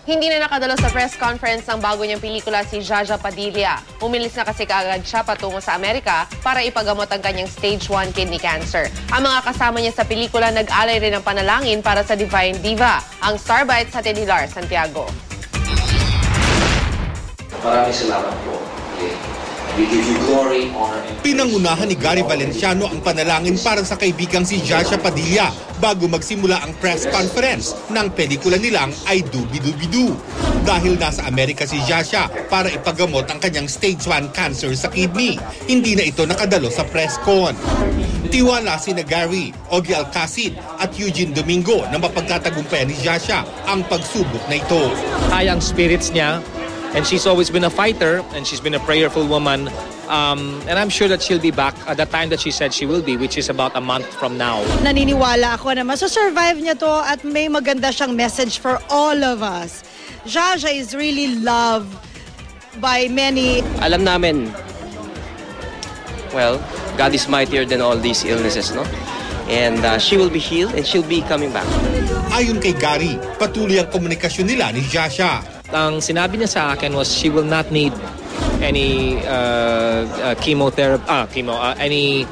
Hindi na nakadalo sa press conference ng bago niyang pelikula si Jaja Padilla. Umilis na kasi kaagad siya patungo sa Amerika para ipagamot ang kanyang stage 1 kidney cancer. Ang mga kasama niya sa pelikula nag-alay rin ng panalangin para sa Divine Diva. Ang Starbite sa Hilar Santiago. Maraming salamat po. We give you glory, honor, and Pinangunahan ni Gary Valenciano ang panalangin para sa kaibigang si Jaja Padilla bago magsimula ang press conference ng pelikula nilang I Dubi-Dubi-Du. Dahil nasa Amerika si Jaja para ipagamot ang kanyang stage 1 cancer sa kidney, hindi na ito nakadalo sa press con. Tiwala sina Gary, Ogie Alcacid at Eugene Domingo na mapagtatagumpayan ni Jaja ang pagsubok na ito. High ang spirits niya. And she's always been a fighter, and she's been a prayerful woman. And I'm sure that she'll be back at the time that she said she will be, which is about a month from now. Naniniwala ako na masasurvive niya to at may maganda siyang message for all of us. Jaja is really loved by many. Alam namin, well, God is mightier than all these illnesses, no? And she will be healed and she'll be coming back. Ayon kay Gary, patuloy ang komunikasyon nila ni Jaja. Ang sinabi niya sa akin was she will not need any any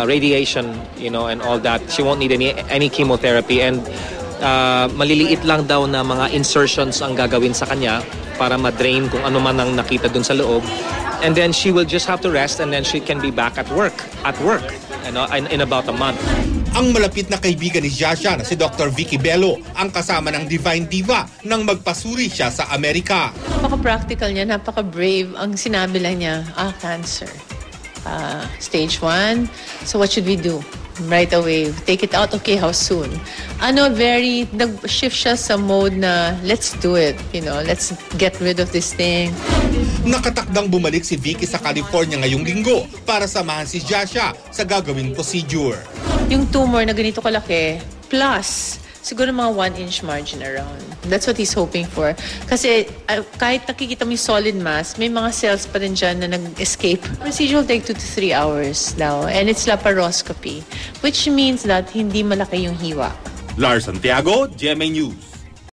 radiation, you know, and all that. She won't need any chemotherapy, and maliliit lang daw na mga insertions ang gagawin sa kanya para ma-drain kung ano man ang nakita dun sa loob. And then she will just have to rest, and then she can be back at work, you know, in about a month. Ang malapit na kaibigan ni Jaja na si Dr. Vicky Bello ang kasama ng Divine Diva nang magpasuri siya sa Amerika. Napaka-practical niya, napaka-brave. Ang sinabi lang niya, cancer. Stage 1. So what should we do? Right away. Take it out. Okay, how soon? Nag-shift siya sa mode na let's do it. You know, let's get rid of this thing. Nakatakdang bumalik si Vicky sa California ngayong linggo para samahan si Jaja sa gagawing procedure. Yung tumor na ganito kalaki, plus siguro mga 1-inch margin around. That's what he's hoping for. Kasi kahit nakikita mo yung solid mass, may mga cells pa rin dyan na nag-escape. Procedure will take 2 to 3 hours now, and it's laparoscopy, which means that hindi malaki yung hiwa. Lars Santiago, GMA News.